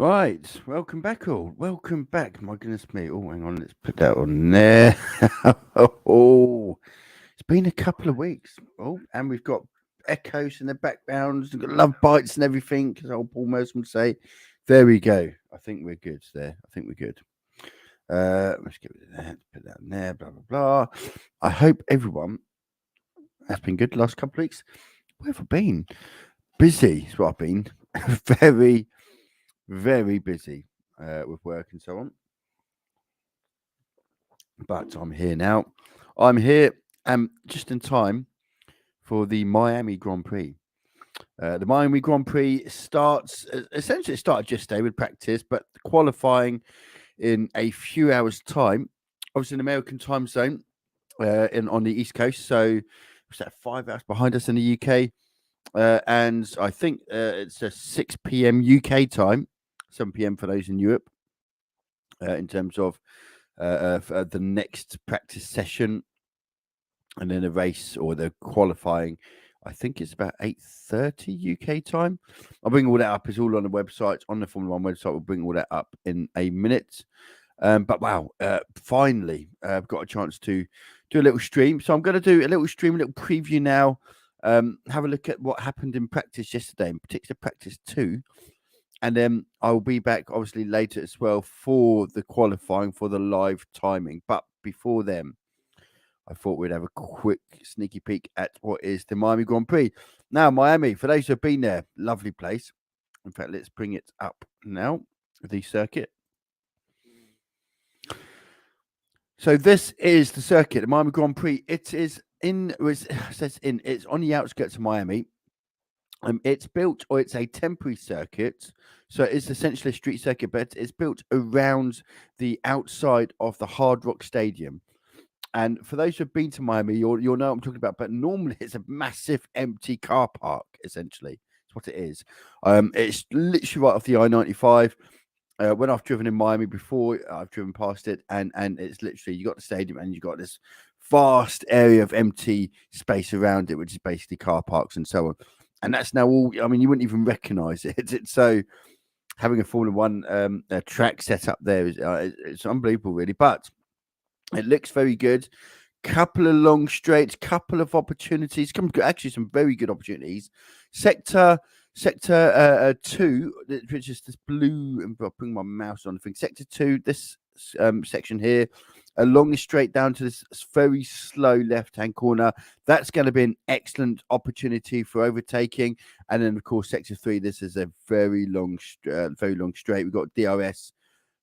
Right, welcome back all. Welcome back. My goodness me. Oh, hang on, let's put that on there. Oh, it's been a couple of weeks. Oh, and we've got echoes in the background. We've got love bites and everything, as old Paul Merson would say. There we go. I think we're good there. I think we're good. Let's get rid of that. Put that on there. Blah blah blah. I hope everyone has been good the last couple of weeks. Where have I been? Busy is what I've been. Very, very busy with work and so on. But I'm here now. I'm here just in time for the Miami Grand Prix. The Miami Grand Prix starts essentially it started yesterday with practice, but qualifying in a few hours' time. Obviously, in American time zone, in on the East Coast. So, was that 5 hours behind us in the UK? And I think it's a 6 p.m. UK time, 7 p.m. for those in Europe. In terms of the next practice session, and then the race or the qualifying, I think it's about 8:30 UK time. I'll bring all that up. It's all on the website, on the Formula One website. We'll bring all that up in a minute. But wow, finally, I've got a chance to do a little stream. So I'm going to do a little stream, a little preview now. Have a look at what happened in practice yesterday, in particular practice 2. And then I'll be back obviously later as well for the qualifying, for the live timing. But before then, I thought we'd have a quick sneaky peek at what is the Miami Grand Prix. Now, Miami, for those who have been there, lovely place. In fact, let's bring it up now, the circuit. So this is the circuit, the Miami Grand Prix. It is it's on the outskirts of Miami. It's built, or it's a temporary circuit, so it's essentially a street circuit, but it's built around the outside of the Hard Rock Stadium. And for those who've been to Miami, you'll know what I'm talking about. But normally, it's a massive empty car park. Essentially, it's what it is. It's literally right off the I-95. When I've driven in Miami before, I've driven past it, and it's literally you got the stadium, and you got this vast area of empty space around it, which is basically car parks and so on. And that's now all. I mean, you wouldn't even recognise it. It's so having a Formula One track set up there is it's unbelievable, really. But it looks very good. Couple of long straights, couple of opportunities. Actually, some very good opportunities. Sector 2, which is this blue, and I'll bring my mouse on the thing. Sector 2, this section here, along the straight down to this very slow left-hand corner. That's going to be an excellent opportunity for overtaking. And then, of course, Sector 3, this is a very long straight. We've got DRS.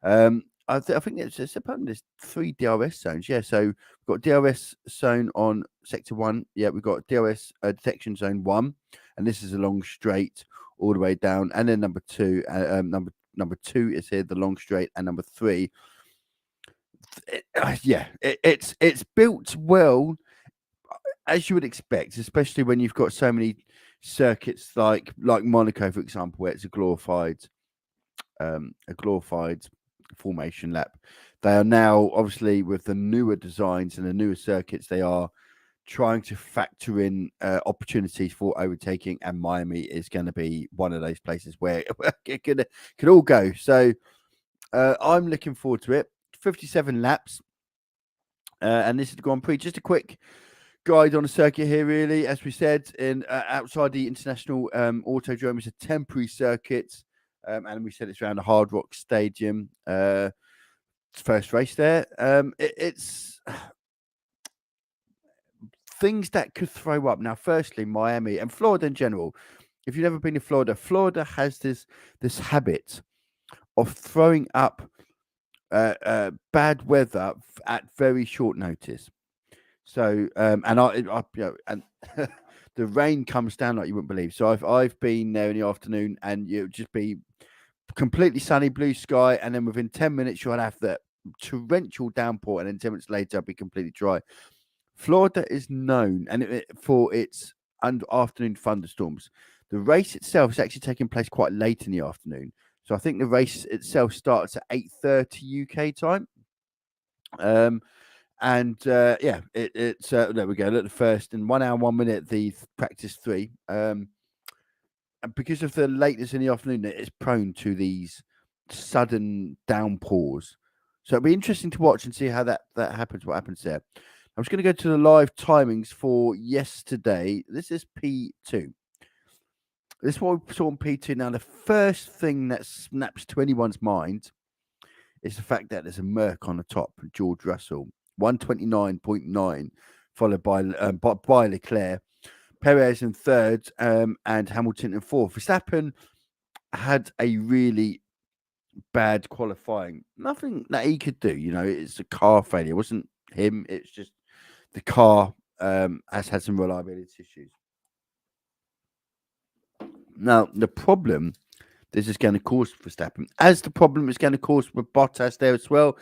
I think it's apparently there's 3 DRS zones. Yeah, so we've got DRS zone on Sector 1. Yeah, we've got DRS detection zone 1, and this is a long straight all the way down. And then number 2, number 2 is here, the long straight, and number 3. It's built well, as you would expect, especially when you've got so many circuits like Monaco, for example, where it's a glorified formation lap. They are now, obviously, with the newer designs and the newer circuits, they are trying to factor in opportunities for overtaking, and Miami is going to be one of those places where it could all go. So I'm looking forward to it. 57 laps, and this is the Grand Prix. Just a quick guide on the circuit here, really. As we said, in outside the International Autodrome, it's a temporary circuit. And we said it's around the Hard Rock Stadium. First race there. It's things that could throw up. Now, firstly, Miami and Florida in general. If you've never been to Florida, Florida has this habit of throwing up bad weather at very short notice. So, and the rain comes down like you wouldn't believe. So I've been there in the afternoon, and it would just be completely sunny, blue sky, and then within 10 minutes you'll have the torrential downpour, and then 10 minutes later it'll be completely dry. Florida is known for its afternoon thunderstorms. The race itself is actually taking place quite late in the afternoon, so I think the race itself starts at 8:30 UK time. It's there we go. Look, the first in 1 hour 1 minute, the practice 3. And because of the lateness in the afternoon, it's prone to these sudden downpours. So it'll be interesting to watch and see how that happens. What happens there? I'm just going to go to the live timings for yesterday. This is P2. This is what we saw on P2. Now, the first thing that snaps to anyone's mind is the fact that there's a Merc on the top, George Russell, 129.9, followed by Leclerc, Perez in third, and Hamilton in fourth. Verstappen had a really bad qualifying. Nothing that he could do. It's a car failure. It wasn't him. It's just the car has had some reliability issues. Now, the problem this is going to cause Verstappen, as the problem is going to cause with Bottas there as well,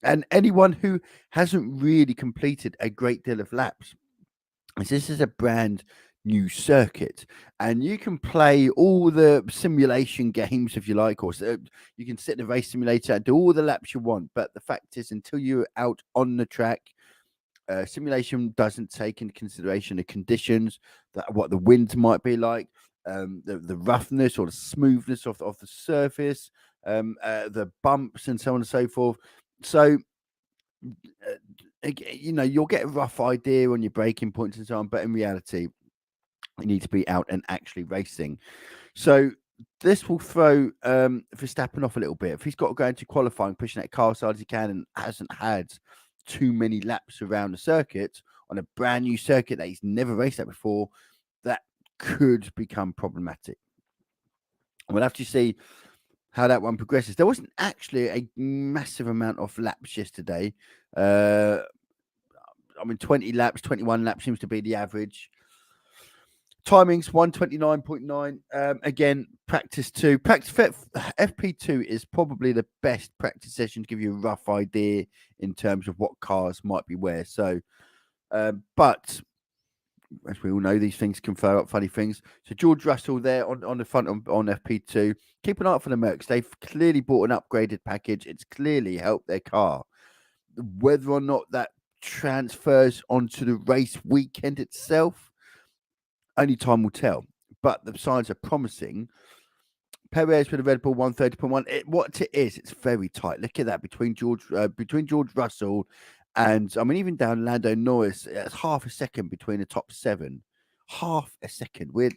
and anyone who hasn't really completed a great deal of laps. This is a brand new circuit, and you can play all the simulation games if you like, or you can sit in a race simulator and do all the laps you want. But the fact is, until you're out on the track, simulation doesn't take into consideration the conditions, what the wind might be like, the roughness or the smoothness of the surface, the bumps and so on and so forth. So, you'll get a rough idea on your braking points and so on, but in reality, you need to be out and actually racing. So this will throw Verstappen off a little bit. If he's got to go into qualifying, pushing that car as hard as he can, and hasn't had too many laps around the circuit on a brand new circuit that he's never raced at before, that could become problematic. We'll have to see how that one progresses. There wasn't actually a massive amount of laps yesterday. 20 laps, 21 laps seems to be the average. Timings 129.9. Again, practice 2. FP2 is probably the best practice session to give you a rough idea in terms of what cars might be where. So, but as we all know, these things can throw up funny things. So George Russell there on the front on FP2. Keep an eye out for the Mercs. They've clearly bought an upgraded package. It's clearly helped their car. Whether or not that transfers onto the race weekend itself, only time will tell. But the signs are promising. Perez with a Red Bull 130.1. What it is, it's very tight. Look at that between George Russell and even down Lando Norris. It's half a second between the top 7. Half a second. We're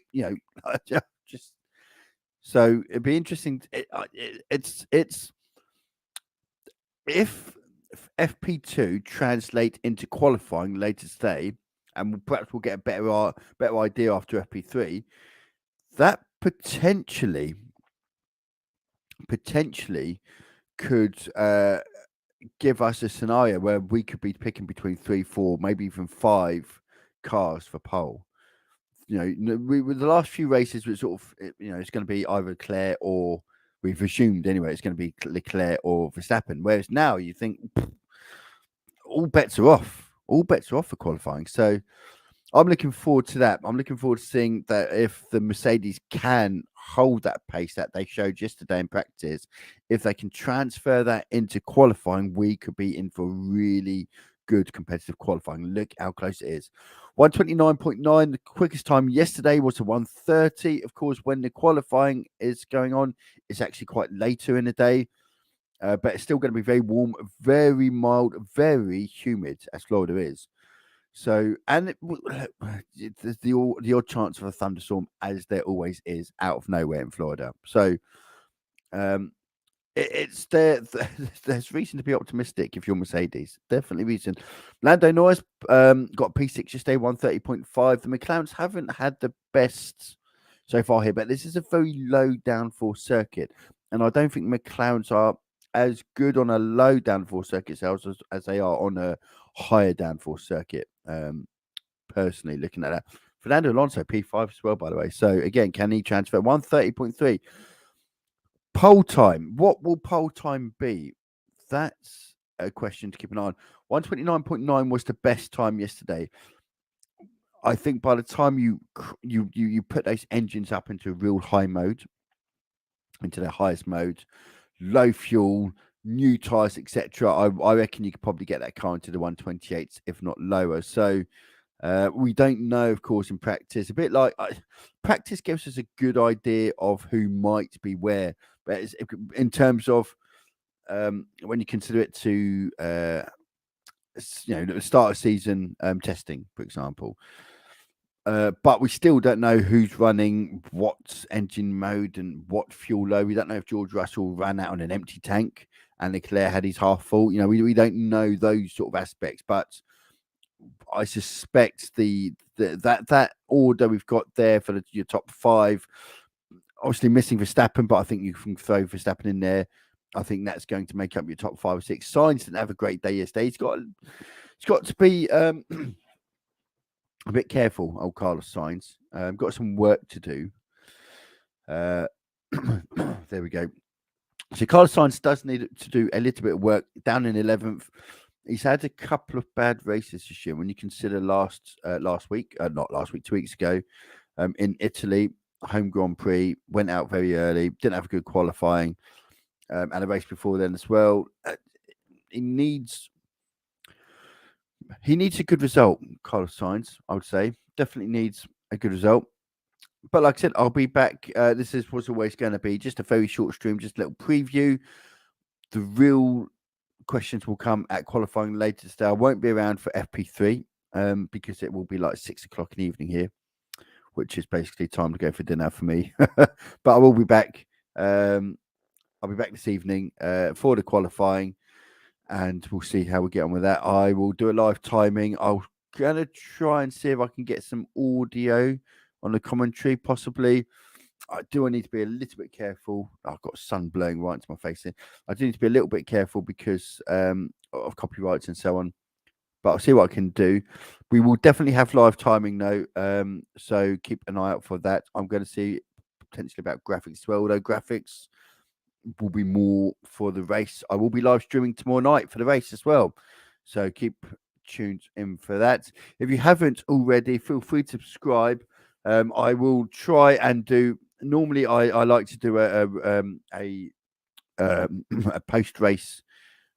just so it'd be interesting. It's if FP2 translate into qualifying later today, and perhaps we'll get a better idea after FP3, that potentially could give us a scenario where we could be picking between 3, 4, maybe even 5 cars for pole. With the last few races, we're sort of, it's going to be either Leclerc, or we've assumed anyway, it's going to be Leclerc or Verstappen. Whereas now you think all bets are off. All bets are off for qualifying. So I'm looking forward to that. I'm looking forward to seeing that if the Mercedes can hold that pace that they showed yesterday in practice, if they can transfer that into qualifying, we could be in for really good competitive qualifying. Look how close it is. 129.9. The quickest time yesterday was a 130. Of course, when the qualifying is going on, it's actually quite later in the day. But it's still going to be very warm, very mild, very humid, as Florida is. So, and there's the odd chance of a thunderstorm, as there always is, out of nowhere in Florida. So, it's there. There's reason to be optimistic if you're Mercedes. Definitely reason. Lando Norris got P6 yesterday, 130.5. The McLarens haven't had the best so far here, but this is a very low downforce circuit, and I don't think McLarens are as good on a low downforce circuit as they are on a higher downforce circuit. Personally, looking at that, Fernando Alonso P5 as well, by the way. So again, can he transfer 130.3? Pole time. What will pole time be? That's a question to keep an eye on. 129.9 was the best time yesterday. I think by the time you put those engines up into real high mode, into their highest mode, low fuel, new tires, etc., I reckon you could probably get that car into the 128s, if not lower. So We don't know, of course, in practice. A bit like practice gives us a good idea of who might be where, but in terms of when you consider it to the start of season testing, for example. But we still don't know who's running what engine mode and what fuel load. We don't know if George Russell ran out on an empty tank and Leclerc had his half full. We don't know those sort of aspects, but I suspect that order we've got there for your top 5, obviously missing Verstappen, but I think you can throw Verstappen in there. I think that's going to make up your top 5 or 6. Sainz didn't have a great day yesterday. He's got to be a bit careful, old Carlos Sainz. Got some work to do. There we go. So Carlos Sainz does need to do a little bit of work. Down in 11th. He's had a couple of bad races this year. When you consider last week, not last week, 2 weeks ago, in Italy, home Grand Prix, went out very early, didn't have a good qualifying, and a race before then as well. He needs a good result, Carlos Sainz, I would say. Definitely needs a good result. But like I said, I'll be back. This was always going to be just a very short stream, just a little preview. The real questions will come at qualifying later today. I won't be around for FP3 because it will be like 6 o'clock in the evening here, which is basically time to go for dinner for me. But I will be back. I'll be back this evening for the qualifying, and we'll see how we get on with that. I will do a live timing. I'm going to try and see if I can get some audio on the commentary, possibly. I need to be a little bit careful. I've got sun blowing right into my face here. I do need to be a little bit careful because of copyrights and so on. But I'll see what I can do. We will definitely have live timing though, so keep an eye out for that. I'm going to see potentially about graphics as well, though graphics will be more for the race. I will be live streaming tomorrow night for the race as well, so keep tuned in for that. If you haven't already, feel free to subscribe. I will try and do. Normally, I like to do a post race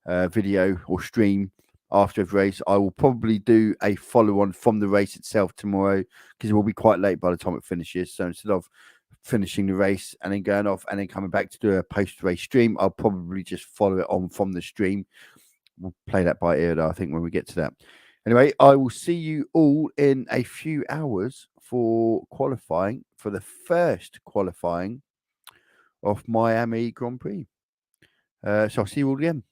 video or stream after the race. I will probably do a follow on from the race itself tomorrow because it will be quite late by the time it finishes. So instead of finishing the race and then going off and then coming back to do a post race stream, I'll probably just follow it on from the stream. We'll play that by ear though, I think, when we get to that. Anyway, I will see you all in a few hours for qualifying, for the first qualifying of Miami Grand Prix. So I'll see you all again.